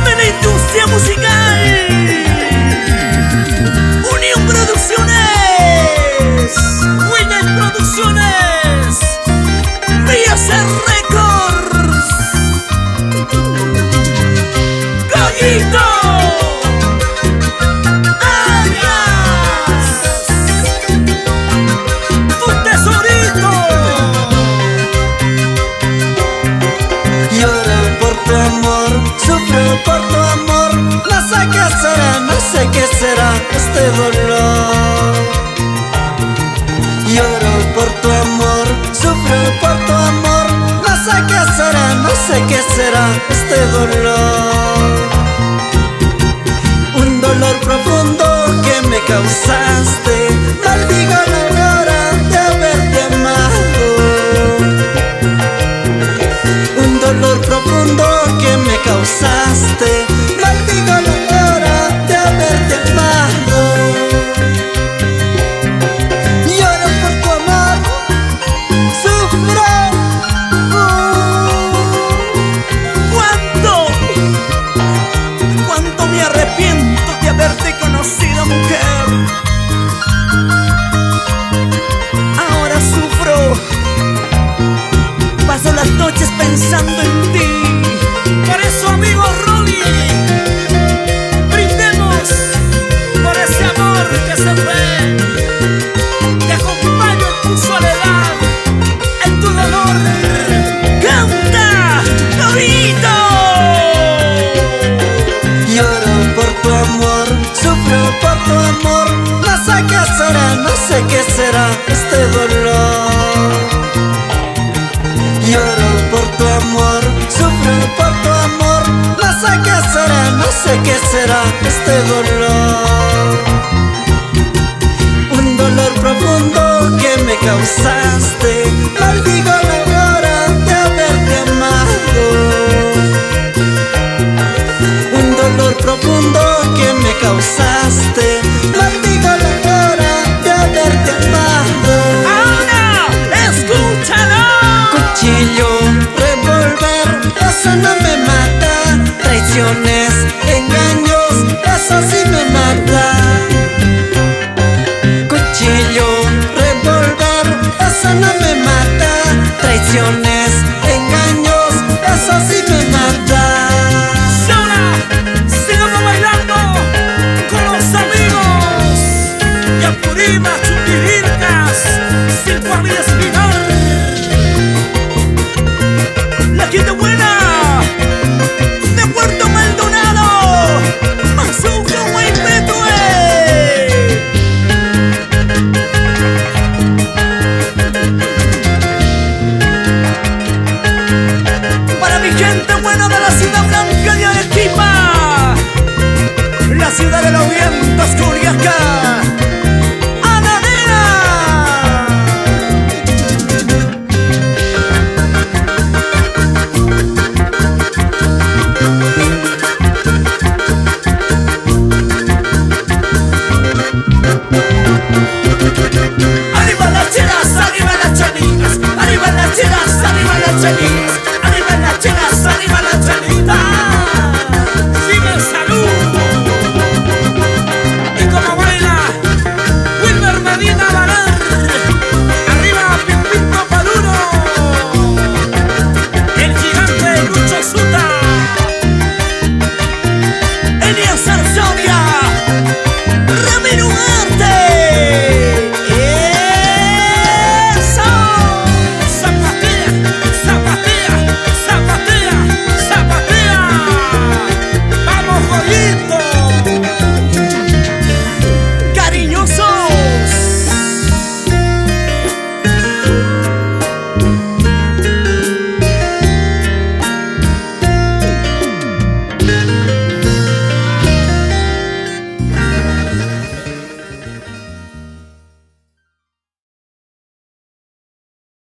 de la industria musical. Unión Producciones, Winner Producciones, BSR Records, Gallito, Arias, tu tesorito. Lloro por tu amor, sufro por tu amor. No sé qué será, no sé qué será este dolor. Lloro por tu amor, sufro por tu amor. No sé qué será, no sé qué será este dolor. Un dolor profundo que me causaste. Maldigo la hora de haberte amado. Un dolor profundo que me causaste. Maldigo la hora de haberte amado. Lloro por tu amor, sufro. Cuánto me arrepiento de haberte conocido, mujer. Ahora sufro, paso las noches pensando en ti. Por eso, amigo Rolly, brindemos por ese amor que se fue. Te acompaño en tu soledad, en tu dolor. ¡Canta, Gabito! Lloro por tu amor, sufro por tu amor. No sé qué será, no sé qué será este dolor. Lloro por tu amor, sufro por tu amor. No sé qué será, no sé qué será este dolor. Un dolor profundo que me causaste. Maldigo la hora de haberte amado. Un dolor profundo que me causaste. Maldigo la hora de haberte amado. ¡Ahora, escúchalo! Cuchillo, revólver, eso no me mata. Traiciones, engaños, eso sí me mata. Cuchillo, revólver, eso no me mata. Traiciones, engaños, eso sí me mata. Ahora, sigamos bailando con los amigos y Apurimas, Chupiricas, 5 Avillas Final. La gente buena de Puerto Maldonado, Mazuca, Huaypetue. Para mi gente buena de la ciudad blanca de Arequipa, la ciudad de los vientos, Culiacán.